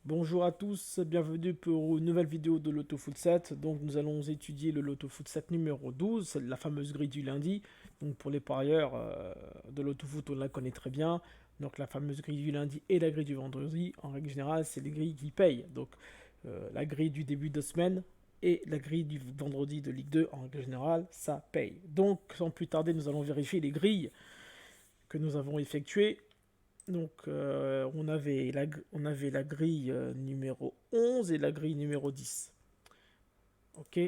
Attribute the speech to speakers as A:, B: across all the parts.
A: Bonjour à tous, bienvenue pour une nouvelle vidéo de l'AutoFoot 7. Donc nous allons étudier le l'AutoFoot 7 numéro 12, c'est la fameuse grille du lundi. Donc pour les parieurs de l'AutoFoot, on la connaît très bien. Donc la fameuse grille du lundi et la grille du vendredi, en règle générale, c'est les grilles qui payent. Donc la grille du début de semaine et la grille du vendredi de Ligue 2, en règle générale, ça paye. Donc sans plus tarder, nous allons vérifier les grilles que nous avons effectuées. Donc, on avait la grille numéro 11 et la grille numéro 10. Ok,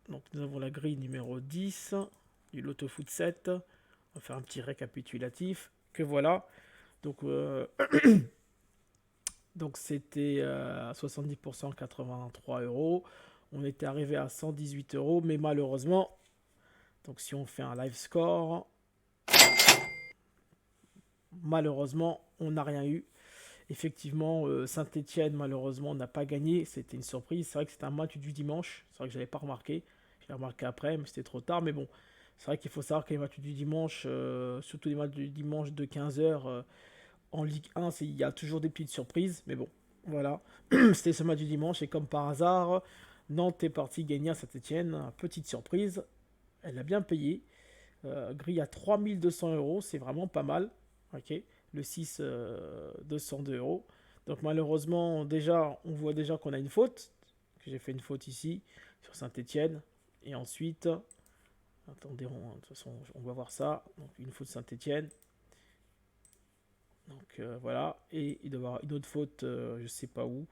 A: donc nous avons la grille numéro 10 du Loto-Foot 7. On va faire un petit récapitulatif. Que voilà. Donc, donc c'était à 70% 83 euros. On était arrivé à 118 euros, mais malheureusement, donc si on fait un live score, malheureusement, on n'a rien eu. Effectivement, Saint-Etienne, malheureusement, n'a pas gagné. C'était une surprise. C'est vrai que c'était un match du dimanche. C'est vrai que je n'avais pas remarqué. Je l'ai remarqué après, mais c'était trop tard. Mais bon, c'est vrai qu'il faut savoir que les matchs du dimanche, surtout les matchs du dimanche de 15 h en Ligue 1, il y a toujours des petites surprises. Mais bon, voilà. C'était ce match du dimanche. Et comme par hasard, Nantes est parti gagner à Saint-Etienne. Petite surprise. Elle a bien payé. Grille à 3 200 euros. C'est vraiment pas mal. Ok, le 6, 202 euros. Donc malheureusement, déjà, on voit déjà qu'on a une faute, que j'ai fait une faute ici, sur Saint-Etienne. Et ensuite, attendez, de toute façon, on va voir ça. Donc une faute Saint-Etienne. Donc voilà. Et il doit y avoir une autre faute, je sais pas où.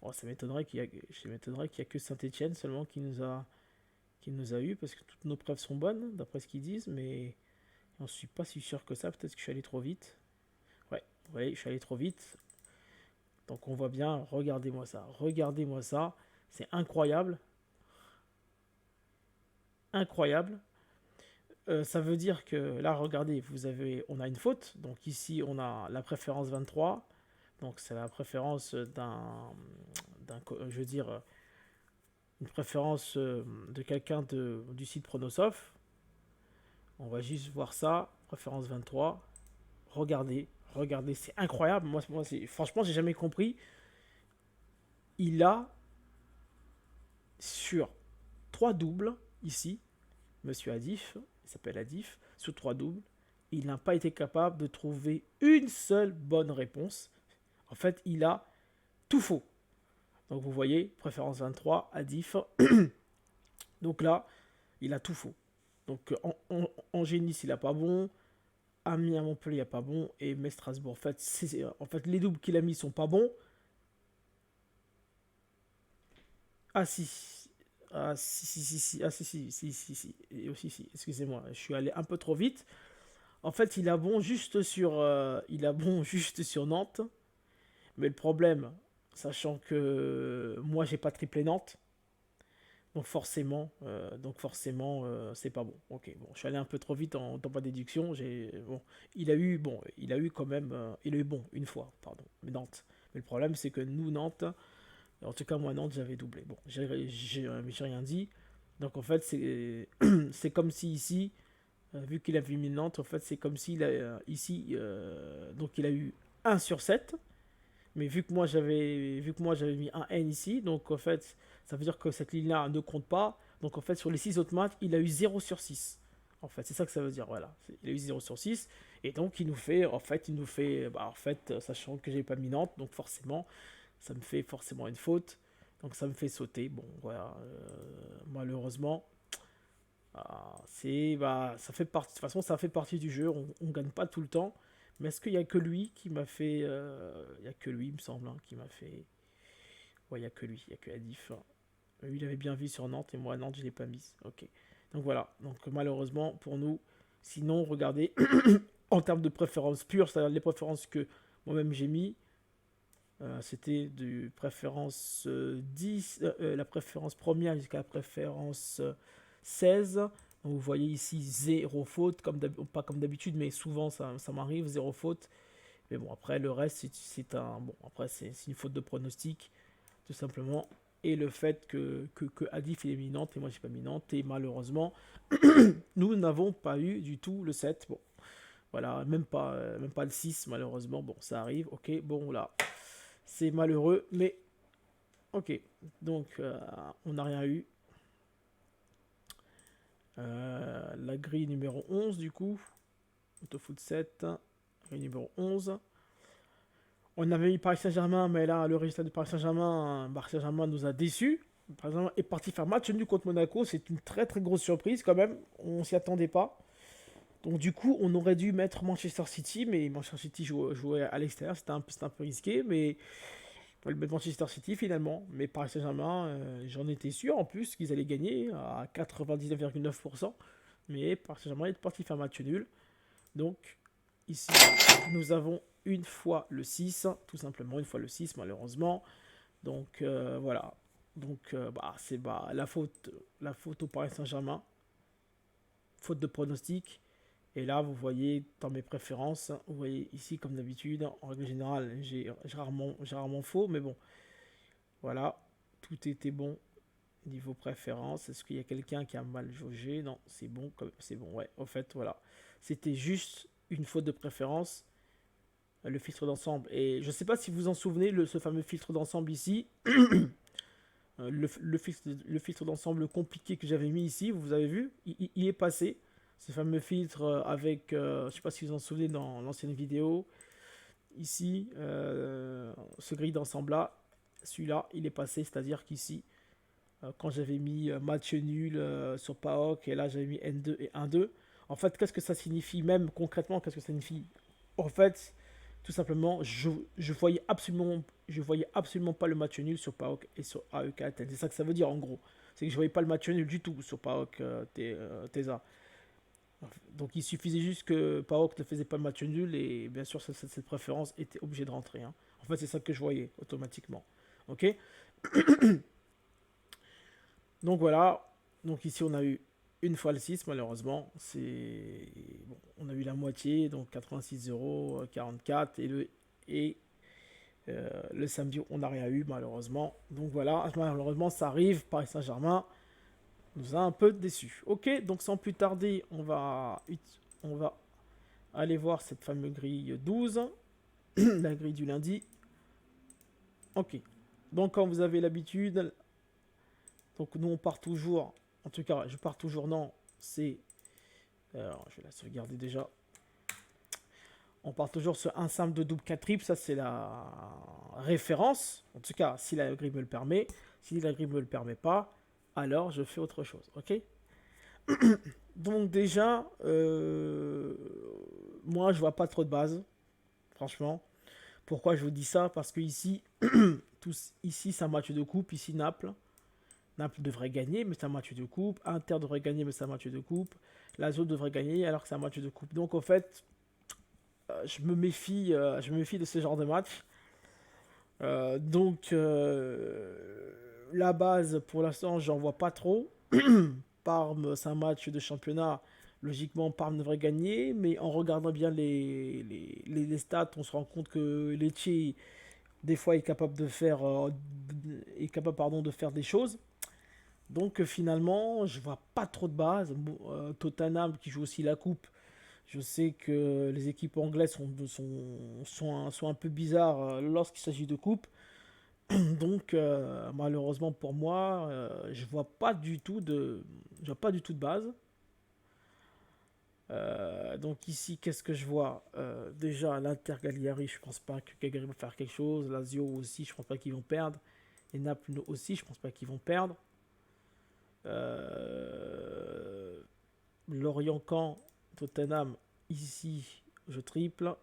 A: Oh, ça m'étonnerait qu'il y a que Saint-Etienne seulement qui nous a eu, parce que toutes nos preuves sont bonnes, d'après ce qu'ils disent, mais j'en suis pas si sûr que ça. Peut-être que je suis allé trop vite. Ouais, vous voyez, je suis allé trop vite. Donc on voit bien, regardez-moi ça, c'est incroyable, incroyable. Ça veut dire que là, regardez, on a une faute. Donc ici, on a la préférence 23. Donc c'est la préférence je veux dire, une préférence de quelqu'un du site Pronosoft. On va juste voir ça, préférence 23. Regardez, c'est incroyable. Franchement, j'ai jamais compris. Il a sur 3 doubles ici, Monsieur Adif, il s'appelle Adif, sur 3 doubles, il n'a pas été capable de trouver une seule bonne réponse. En fait, il a tout faux. Donc vous voyez, préférence 23, Adif. Donc là, il a tout faux. Donc en Génis, il n'a pas bon. Amiens Montpellier, il n'a pas bon. Et Metz Strasbourg, en fait, les doubles qu'il a mis sont pas bons. Ah si. Ah si. Ah si. Et aussi si. Excusez-moi, je suis allé un peu trop vite. En fait, il a bon juste sur Nantes. Mais le problème, sachant que moi, j'ai pas triplé Nantes, c'est pas bon. Ok, bon, je suis allé un peu trop vite dans ma déduction. Il a eu quand même, il a eu bon une fois, pardon, mais Nantes. Mais le problème, c'est que nous, Nantes, en tout cas, moi, Nantes, j'avais doublé. Bon, j'ai rien dit. Donc, en fait, c'est comme si ici, vu qu'il a vu mis Nantes, en fait, c'est comme s'il a ici, donc il a eu 1/7. Mais vu que moi j'avais mis un N ici, donc en fait, ça veut dire que cette ligne-là ne compte pas. Donc en fait, sur les 6 autres matchs, il a eu 0/6. En fait, c'est ça que ça veut dire, voilà. Il a eu 0/6. Et donc, sachant que j'ai pas mis Nantes, donc forcément, ça me fait forcément une faute. Donc ça me fait sauter. Bon, voilà. Malheureusement, ça fait partie. De toute façon, ça fait partie du jeu. On gagne pas tout le temps. Mais est-ce qu'il y a que lui qui m'a fait. Il n'y a que lui, il me semble, hein, qui m'a fait. Ouais, il n'y a que lui, il n'y a que Adif. Lui, il avait bien vu sur Nantes et moi, Nantes, je ne l'ai pas mise. Ok. Donc voilà. Donc malheureusement, pour nous, sinon, regardez, en termes de préférence pure, c'est-à-dire les préférences que moi-même j'ai mis, c'était de préférence 10, la préférence première jusqu'à la préférence 16. Donc vous voyez ici zéro faute, pas comme d'habitude, mais souvent ça m'arrive, zéro faute. Mais bon, après le reste, c'est une faute de pronostic, tout simplement. Et le fait que Adif il est minante et moi j'ai pas minante. Et malheureusement, nous n'avons pas eu du tout le 7. Bon, Voilà, même pas le 6 malheureusement. Bon, ça arrive. Ok, bon là, c'est malheureux, mais ok. Donc, on n'a rien eu. La grille numéro 11 du coup. Autofoot 7. Grille numéro 11. On avait mis Paris Saint-Germain, mais là, le résultat de Paris Saint-Germain nous a déçus. Par exemple, est parti faire match nul contre Monaco. C'est une très très grosse surprise quand même. On s'y attendait pas. Donc du coup, on aurait dû mettre Manchester City, mais Manchester City jouait à l'extérieur. C'était un peu risqué, mais on va le mettre Manchester City finalement. Mais Paris Saint-Germain, j'en étais sûr en plus qu'ils allaient gagner à 99,9%. Mais Paris Saint-Germain est parti faire match nul. Donc ici, nous avons une fois le 6, tout simplement une fois le 6 malheureusement. Donc voilà. Donc c'est la faute au Paris Saint-Germain. Faute de pronostic. Et là, vous voyez dans mes préférences, vous voyez ici comme d'habitude, en règle générale, j'ai rarement faux, mais bon, voilà, tout était bon niveau préférence. Est-ce qu'il y a quelqu'un qui a mal jaugé? Non, c'est bon, c'est bon, ouais, au fait, voilà. C'était juste une faute de préférence, le filtre d'ensemble. Et je ne sais pas si vous vous en souvenez, ce fameux filtre d'ensemble ici, le filtre d'ensemble compliqué que j'avais mis ici, vous avez vu, il est passé. Ce fameux filtre avec, je ne sais pas si vous vous en souvenez dans l'ancienne vidéo, ici, ce grille d'ensemble là, celui-là, il est passé, c'est-à-dire qu'ici, quand j'avais mis match nul sur PAOK, et là j'avais mis N2 et 1-2, en fait, qu'est-ce que ça signifie, même concrètement, qu'est-ce que ça signifie? En fait, tout simplement, je voyais absolument pas le match nul sur PAOK et sur AEK Athènes. C'est ça que ça veut dire en gros. C'est que je voyais pas le match nul du tout sur PAOK TESA. Donc il suffisait juste que PAOK ne faisait pas le match nul et bien sûr cette préférence était obligée de rentrer. Hein. En fait c'est ça que je voyais automatiquement. Ok. Donc voilà. Donc ici on a eu une fois le 6 malheureusement. Bon, on a eu la moitié, donc 86 euros, 44 et le samedi on n'a rien eu malheureusement. Donc voilà, malheureusement ça arrive, Paris Saint-Germain nous a un peu déçus. Ok, donc sans plus tarder, on va aller voir cette fameuse grille 12, la grille du lundi. Ok, donc comme vous avez l'habitude, donc nous on part toujours, en tout cas je pars toujours, non, c'est, alors je vais la sauvegarder déjà. On part toujours sur un simple de double 4 triple, ça c'est la référence, en tout cas si la grille me le permet. Si la grille ne me le permet pas, alors je fais autre chose, ok. Donc déjà, moi je vois pas trop de base, franchement. Pourquoi je vous dis ça? Parce que ici, ici c'est un match de coupe, ici Naples. Naples devrait gagner, mais c'est un match de coupe. Inter devrait gagner, mais c'est un match de coupe. Lazio devrait gagner, alors que c'est un match de coupe. Donc en fait, je me méfie de ce genre de match. Donc la base, pour l'instant, j'en vois pas trop. Parme, c'est un match de championnat. Logiquement, Parme devrait gagner, mais en regardant bien les stats, on se rend compte que Lecce, des fois, est capable de faire, de faire des choses. Donc finalement, je vois pas trop de base. Tottenham qui joue aussi la coupe. Je sais que les équipes anglaises sont un peu bizarres lorsqu'il s'agit de coupe. Donc malheureusement pour moi, je vois pas du tout de base. Donc ici, qu'est-ce que je vois? Déjà, l'Inter Cagliari, je pense pas que Cagliari va faire quelque chose. Lazio aussi, je pense pas qu'ils vont perdre. Et Naples aussi, je pense pas qu'ils vont perdre. Lorient-Caen, Tottenham, ici, je triple.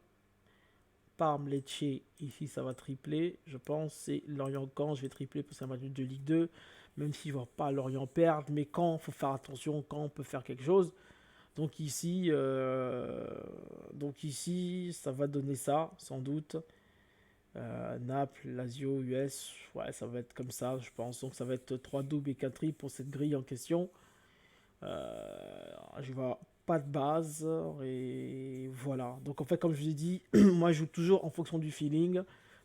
A: Parme, Lecce, ici, ça va tripler. Je pense c'est Lorient-Caen, je vais tripler pour un match de Ligue 2. Même si je ne vois pas Lorient perdre, mais quand il faut faire attention, quand on peut faire quelque chose. Donc ici, ça va donner ça, sans doute. Naples, Lazio, US, ouais, ça va être comme ça, je pense. Donc ça va être 3 doubles et 4 triples pour cette grille en question. Je vois pas de base et voilà. Donc en fait, comme je vous ai dit, moi je joue toujours en fonction du feeling.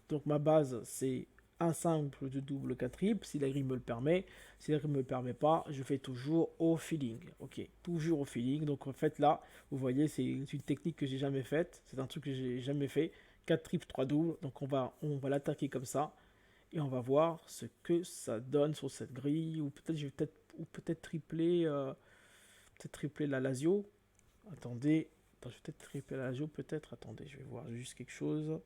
A: Donc ma base c'est un simple de double 4 triple, si la grille me le permet. Si la grille ne me le permet pas, je fais toujours au feeling. Ok, toujours au feeling. Donc en fait là, vous voyez, c'est une technique que j'ai jamais faite. C'est un truc que j'ai jamais fait. 4 triples, 3 doubles. Donc on va l'attaquer comme ça. Et on va voir ce que ça donne sur cette grille. Ou peut-être je vais peut-être peut-être tripler la Lazio. Attendez. Attends, je vais peut-être tripler la Lazio. Peut-être. Attendez, je vais voir juste quelque chose.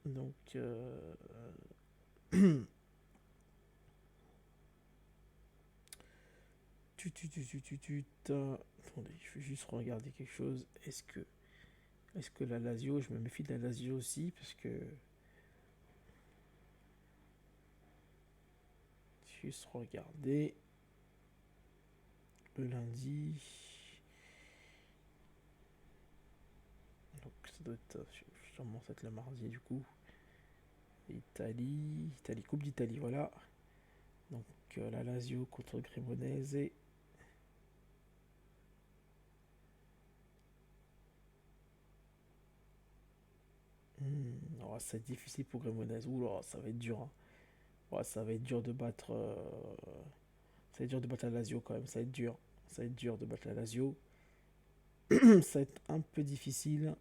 A: Donc, attendez, je vais juste regarder quelque chose. Est-ce que la Lazio, je me méfie de la Lazio aussi, parce que juste regarder le lundi. Donc ça doit être sûrement ça être le mardi du coup. Italie, Coupe d'Italie, voilà. Donc la Lazio contre Cremonese. Oh, c'est difficile pour Cremonese. Ouh là, ça va être dur, hein. Ouais, ça va être dur de battre. Ça va être dur de battre la Lazio quand même. Ça va être dur. Ça va être dur de battre la Lazio. Ça va être un peu difficile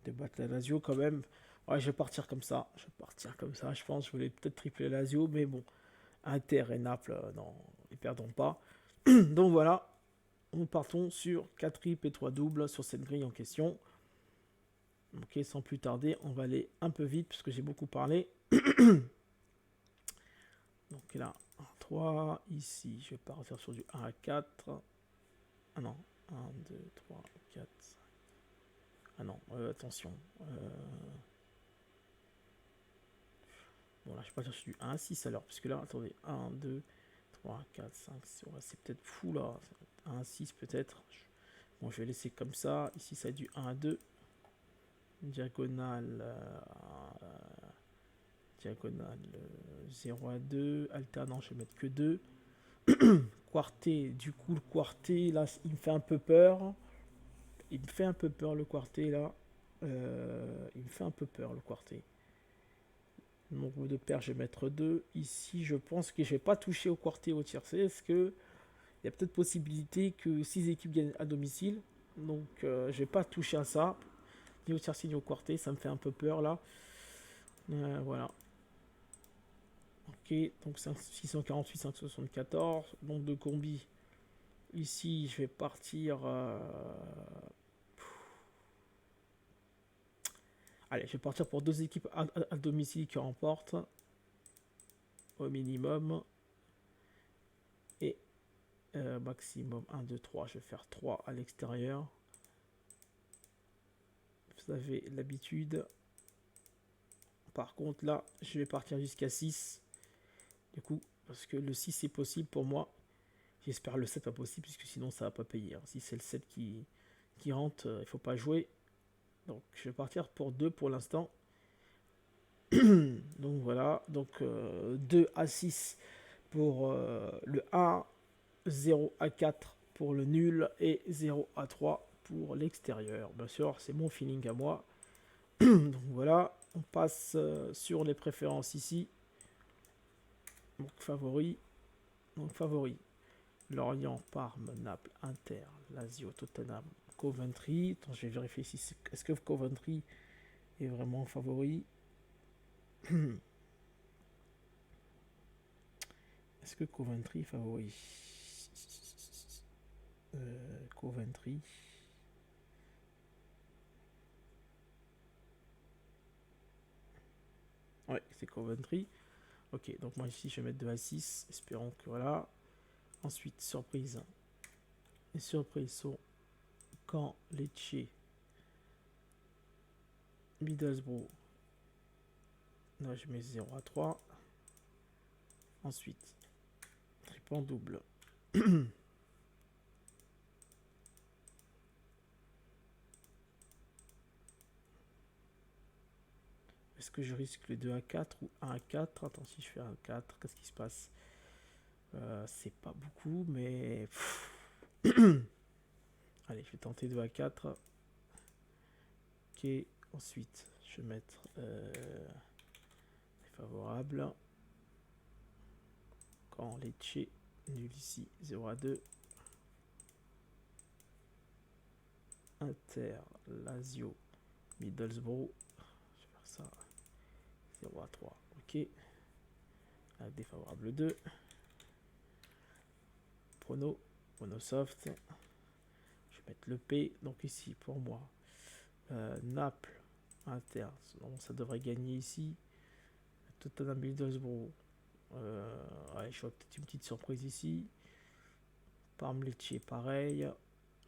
A: de battre la Lazio quand même. Ouais, je vais partir comme ça. Je vais partir comme ça. Je pense que je voulais peut-être tripler la Lazio, mais bon. Inter et Naples, non, ils perdront pas. Donc voilà, nous partons sur 4 triples et 3 doubles sur cette grille en question. Ok, sans plus tarder, on va aller un peu vite parce que j'ai beaucoup parlé. Donc là, 1, 3. Ici, je vais partir sur du 1 à 4. Ah non, 1, 2, 3, 4, 5. Ah non, attention. Bon, là, je vais partir sur du 1 à 6 alors. Parce que là, attendez, 1, 2, 3, 4, 5, 6. Ouais, c'est peut-être fou là. 1 à 6 peut-être. Bon, je vais laisser comme ça. Ici, ça a du 1 à 2. Diagonale, diagonale 0 à 2. Alternant, je vais mettre que 2. Quarté, du coup, le quarté, là, il me fait un peu peur. Il me fait un peu peur, le quarté, là. Il me fait un peu peur, le quarté. Le nombre de paires, je vais mettre 2. Ici, je pense que je vais pas toucher au quarté au tiercé. Est-ce que il y a peut-être possibilité que 6 équipes gagnent à domicile. Donc, je vais pas toucher à ça. Ni au tiercé ni au quarté, ça me fait un peu peur, là. Voilà. Ok, donc 648, 574. Nombre de combis. Ici, je vais partir. Allez, je vais partir pour 2 équipes à domicile qui remportent. Au minimum. Et maximum 1, 2, 3. Je vais faire 3 à l'extérieur. Vous avez l'habitude. Par contre, là, je vais partir jusqu'à 6. Du coup, parce que le 6 est possible pour moi. J'espère le 7 pas possible, puisque sinon ça va pas payer. Si c'est le 7 qui rentre, il faut pas jouer. Donc je vais partir pour 2 pour l'instant. Donc voilà. Donc 2 à 6 pour le 1, 0 à 4 pour le nul et 0 à 3 pour l'extérieur. Bien sûr, c'est mon feeling à moi. Donc voilà. On passe sur les préférences ici. Donc favori. Donc favori. Lorient, Parme, Naples, Inter, Lazio, Tottenham, Coventry. Attends, je vais vérifier si est-ce que Coventry est vraiment favori. Est-ce que Coventry est favori? Coventry. Ouais, c'est Coventry. Ok, donc moi ici je vais mettre 2 à 6. Espérons que voilà. Ensuite, surprise. Les surprises sont Caen, Lecce, Middlesbrough. Là, je mets 0 à 3. Ensuite, triple en double. Est-ce que je risque les 2 à 4 ou 1 à 4? Attends, si je fais 1 à 4, qu'est-ce qui se passe? C'est pas beaucoup, mais Allez, je vais tenter 2 à 4. Ok, ensuite, je vais mettre favorable. Quand Lecce, nul ici, 0 à 2. Inter, Lazio, Middlesbrough. Je vais faire ça. 0 à 3. Ok. Avec défavorable 2. Prono, Pronosoft. Je vais mettre le P. Donc ici, pour moi, Naples, Inter. Non, ça devrait gagner ici. Tottenham, Middlesbrough. Ouais, je vois peut-être une petite surprise ici. Parme, Lecce, pareil.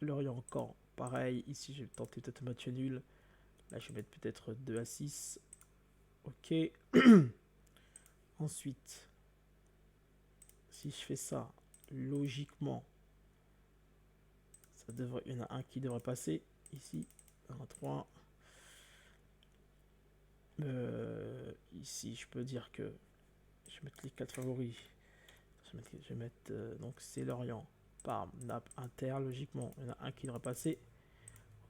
A: Lorient, Caen, pareil. Ici, je vais tenter peut-être match nul. Là, je vais mettre peut-être 2 à 6. Ok. Ensuite, si je fais ça, logiquement, il y en a un qui devrait passer. Ici, 1 à 3. Ici, je peux dire que je vais mettre les 4 favoris. Je vais mettre donc c'est Lorient, Parme, Naples, Inter. Logiquement, il y en a un qui devrait passer.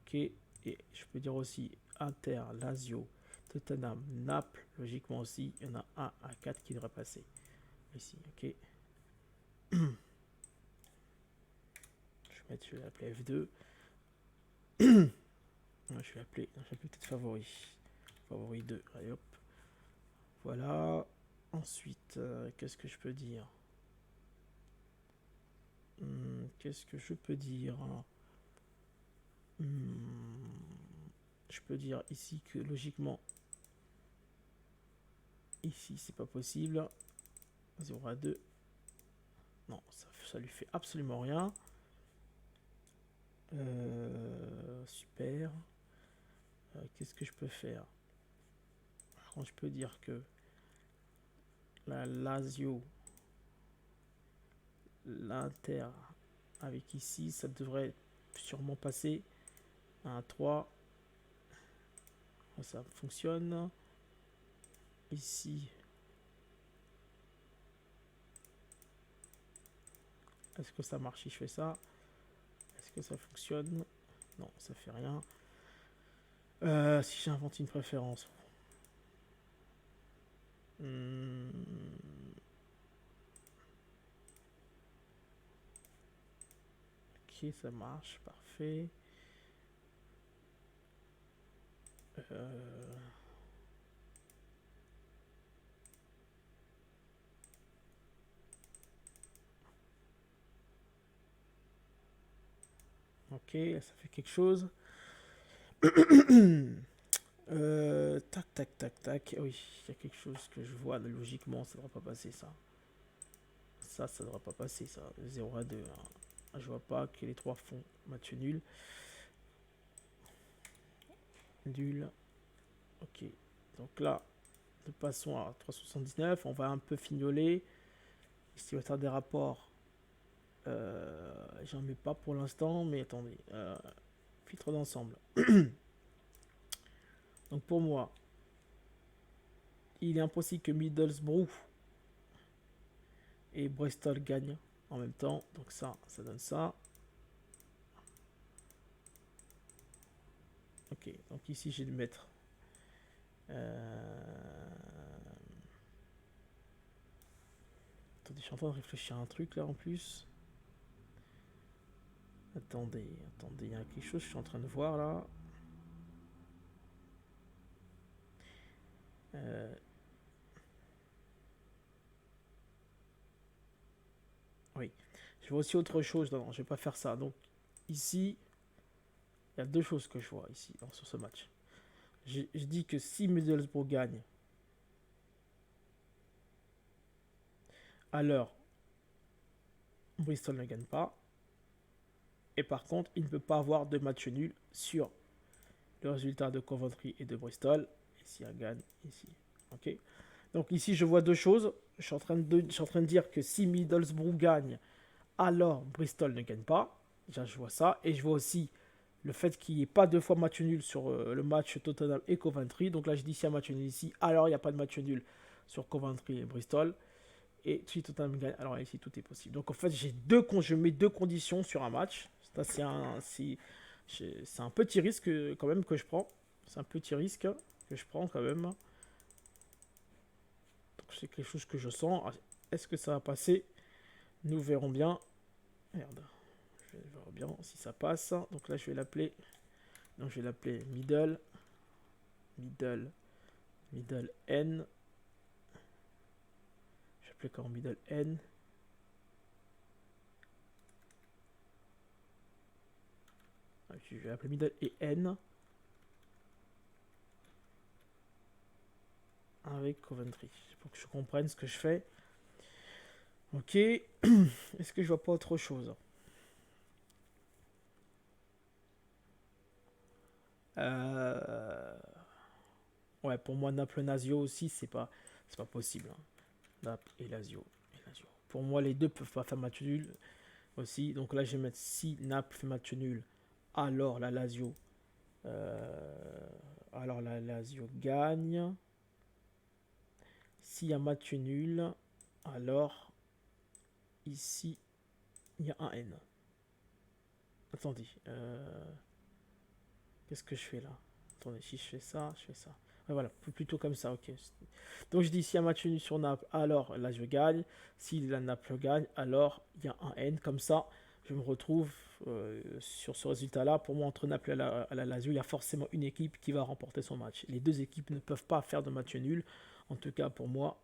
A: Ok. Et je peux dire aussi Inter, Lazio, Tottenham, Naples. Logiquement aussi, il y en a un à 4 qui devrait passer. Ici, ok. Je vais l'appeler F2. Je vais appeler peut-être favori. Favori 2. Allez hop. Voilà. Ensuite, qu'est-ce que je peux dire? Qu'est-ce que je peux dire? Je peux dire ici que logiquement, ici c'est pas possible. 0 à 2. Non, ça lui fait absolument rien. Super. Qu'est-ce que je peux faire? Par contre, je peux dire que la Lazio, l'Inter, avec ici, ça devrait sûrement passer. 1 à 3. Ça fonctionne. Ici. Est-ce que ça marche si je fais ça? Est-ce que ça fonctionne? Non, ça fait rien. Si j'invente une préférence. Ok, ça marche, parfait. Ok, ça fait quelque chose. Tac, tac, tac, tac. Oui, il y a quelque chose que je vois. Logiquement, ça ne devrait pas passer, ça. Ça ne devrait pas passer, ça. 0 à 2. Hein. Je vois pas que les trois font match nul. Nul. Ok. Donc là, nous passons à 379. On va un peu fignoler. Estimateur des rapports. J'en mets pas pour l'instant, mais attendez. Filtre d'ensemble. Donc pour moi, il est impossible que Middlesbrough et Bristol gagnent en même temps. Donc ça donne ça. Ok, donc ici j'ai dû mettre attendez, je suis en train de réfléchir à un truc là en plus. Attendez, il y a quelque chose que je suis en train de voir là. Oui, je vois aussi autre chose. Non, je vais pas faire ça. Donc ici, il y a deux choses que je vois ici sur ce match. Je dis que si Middlesbrough gagne, alors Bristol ne gagne pas. Et par contre, il ne peut pas avoir de match nul sur le résultat de Coventry et de Bristol. Ici, elle gagne, ici. Ok. Donc ici, je vois deux choses. Je suis en train de dire que si Middlesbrough gagne, alors Bristol ne gagne pas. Déjà, je vois ça. Et je vois aussi le fait qu'il n'y ait pas deux fois match nul sur le match Tottenham et Coventry. Donc là, je dis s'il y a match nul ici, alors il n'y a pas de match nul sur Coventry et Bristol. et si Tottenham gagne, alors ici tout est possible. Donc en fait, je mets deux conditions sur un match. Ça, c'est un petit risque quand même que je prends. C'est un petit risque que je prends quand même. Donc c'est quelque chose que je sens. Est-ce que ça va passer? Nous verrons bien. Merde. Je vais voir bien si ça passe. Donc là, je vais l'appeler. Donc je vais l'appeler middle. Middle. Middle N. Je vais appeler quand middle N. Je vais appeler middle et N. Avec Coventry. Pour que je comprenne ce que je fais. Ok. Est-ce que je vois pas autre chose? Ouais, pour moi, Naples-Lazio aussi, c'est pas possible. Hein. Naples et Lazio. Pour moi, les deux peuvent pas faire match nul aussi. Donc là, je vais mettre si Naples fait match nul, alors la Lazio, gagne. S'il y a match nul, alors ici, il y a un N. Attendez. Qu'est-ce que je fais là? Attendez, si je fais ça, je fais ça. Ouais, voilà, plutôt comme ça, ok. Donc je dis si y a match nul sur Naples, alors là je gagne. Si la Naples gagne, alors il y a un N. Comme ça, je me retrouve sur ce résultat-là. Pour moi, entre Naples et la Lazio, il y a forcément une équipe qui va remporter son match. Les deux équipes ne peuvent pas faire de match nul. En tout cas, pour moi,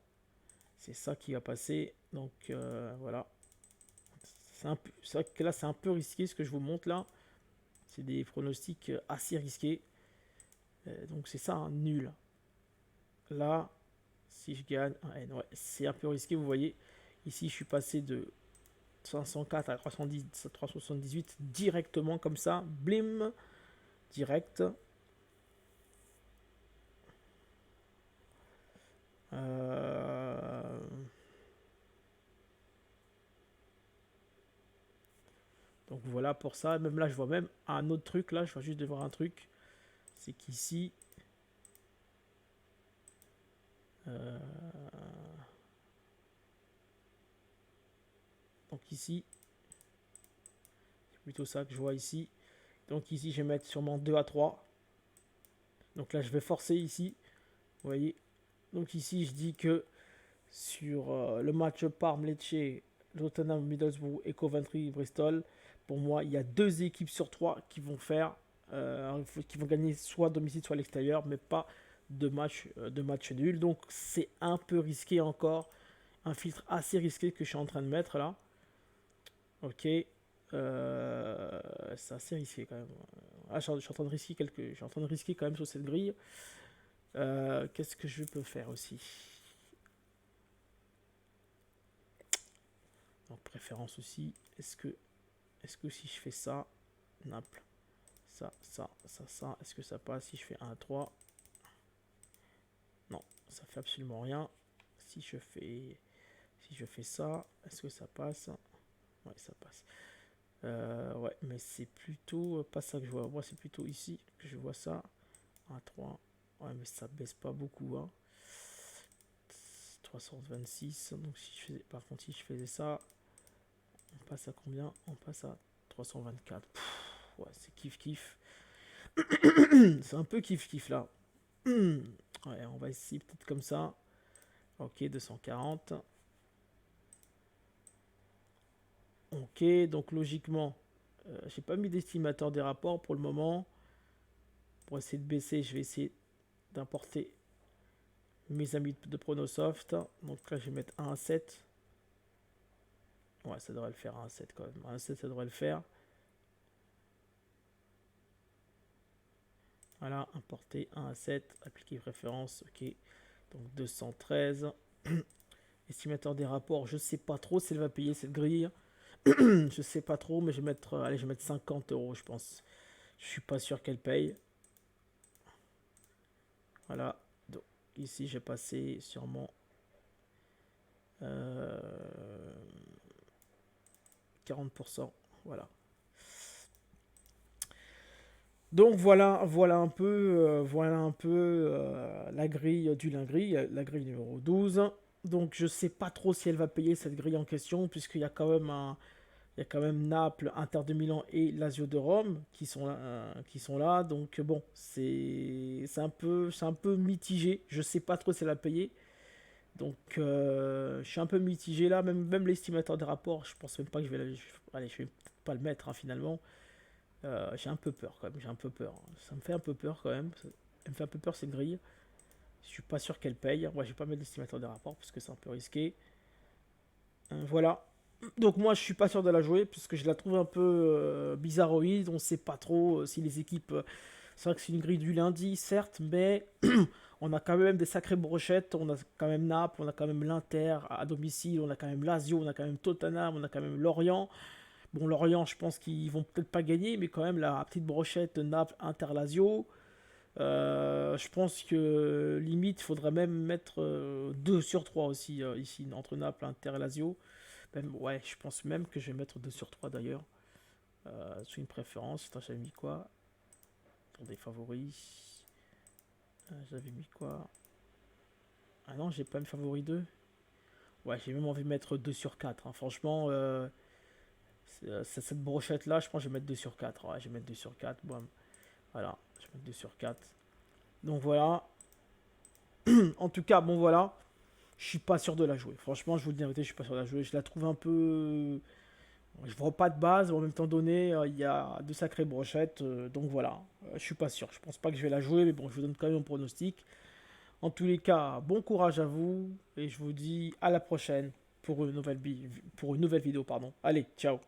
A: c'est ça qui va passer. Donc voilà. C'est vrai que là, c'est un peu risqué ce que je vous montre là. C'est des pronostics assez risqués. Donc c'est ça, un nul. Là, si je gagne un N, ouais, c'est un peu risqué, vous voyez. Ici, je suis passé de 504 à 378 directement comme ça. Blim, direct. Donc voilà pour ça. Même là, je vois même un autre truc. Là, je vois juste de voir un truc. C'est qu'ici... donc ici... c'est plutôt ça que je vois ici. Donc ici, je vais mettre sûrement 2 à 3. Donc là, je vais forcer ici. Vous voyez. Donc ici, je dis que sur le match Parme-Lecce, Tottenham, Middlesbrough et Coventry-Bristol, pour moi, il y a deux équipes sur trois qui vont gagner soit à domicile, soit à l'extérieur, mais pas de match nul. Donc c'est un peu risqué encore. Un filtre assez risqué que je suis en train de mettre là. Ok. C'est assez risqué quand même. Ah, je suis en train de risquer je suis en train de risquer quand même sur cette grille. Qu'est-ce que je peux faire aussi? Donc préférence aussi. Est-ce que si je fais ça, Naples, ça, est-ce que ça passe si je fais 1 à 3? Non, ça fait absolument rien. Si je fais ça, est-ce que ça passe? Ouais, ça passe. Ouais, mais c'est plutôt pas ça que je vois. Moi, c'est plutôt ici que je vois ça. 1 à 3. Ouais, mais ça baisse pas beaucoup. Hein. 326. Donc, par contre, si je faisais ça, on passe à combien? On passe à 324. Ouais, c'est kiff-kiff. C'est un peu kiff-kiff là. Ouais, on va essayer peut-être comme ça. Ok, 240. Ok, donc logiquement, j'ai pas mis d'estimateur des rapports pour le moment. Pour essayer de baisser, je vais essayer d'importer mes amis de Pronosoft. Donc là, je vais mettre 1 à 7. Ouais, ça devrait le faire 1 à 7 quand même. 1 à 7, ça devrait le faire. Voilà, importer 1 à 7, appliquer préférence, ok. Donc 213. Estimateur des rapports, je sais pas trop si elle va payer cette grille. Je sais pas trop, mais je vais mettre, allez, je vais mettre 50 euros, je pense. Je suis pas sûr qu'elle paye. Voilà. Donc ici, j'ai passé sûrement 40%. Voilà. Donc voilà un peu, la grille du Lingry, la grille numéro 12. Donc je sais pas trop si elle va payer cette grille en question, puisqu'il y a quand même il y a quand même Naples, Inter de Milan et Lazio de Rome qui sont là. Donc bon, c'est un peu mitigé. Je sais pas trop si elle va payer. Donc je suis un peu mitigé là. Même l'estimateur des rapports, je pense même pas que allez, je vais pas le mettre hein, finalement. J'ai un peu peur quand même. J'ai un peu peur. Ça me fait un peu peur quand même. Elle me fait un peu peur cette grille. Je suis pas sûr qu'elle paye. Moi, je vais pas mettre l'estimateur des rapports parce que c'est un peu risqué. Voilà. Donc moi, je suis pas sûr de la jouer puisque je la trouve un peu bizarroïde. On sait pas trop si les équipes. C'est vrai que c'est une grille du lundi, certes, mais on a quand même des sacrées brochettes. On a quand même Naples, on a quand même l'Inter à domicile, on a quand même Lazio, on a quand même Tottenham, on a quand même Lorient. Bon, Lorient, je pense qu'ils vont peut-être pas gagner, mais quand même la petite brochette Naples, Inter, Lazio. Je pense que limite, il faudrait même mettre 2 sur 3 aussi ici, entre Naples, Inter et Lazio. Même, ouais, je pense même que je vais mettre 2 sur 3 d'ailleurs. Sous une préférence. Attends, j'avais mis quoi? Pour des favoris. J'avais mis quoi? Ah non, j'ai pas mis favori 2. Ouais, j'ai même envie de mettre 2 sur 4 hein. Franchement, cette brochette là, je pense que je vais mettre 2 sur 4. Ouais, je vais mettre 2 sur 4. Bon, voilà, je vais mettre 2 sur 4. Donc voilà. En tout cas, bon voilà. Je suis pas sûr de la jouer. Franchement, je vous le dis en vérité, je suis pas sûr de la jouer. Je la trouve un peu. Je vois pas de base, mais en même temps donné, il y a de sacrées brochettes. Donc voilà, je suis pas sûr. Je pense pas que je vais la jouer, mais bon, je vous donne quand même mon pronostic. En tous les cas, bon courage à vous et je vous dis à la prochaine pour une nouvelle vidéo. Pardon. Allez, ciao.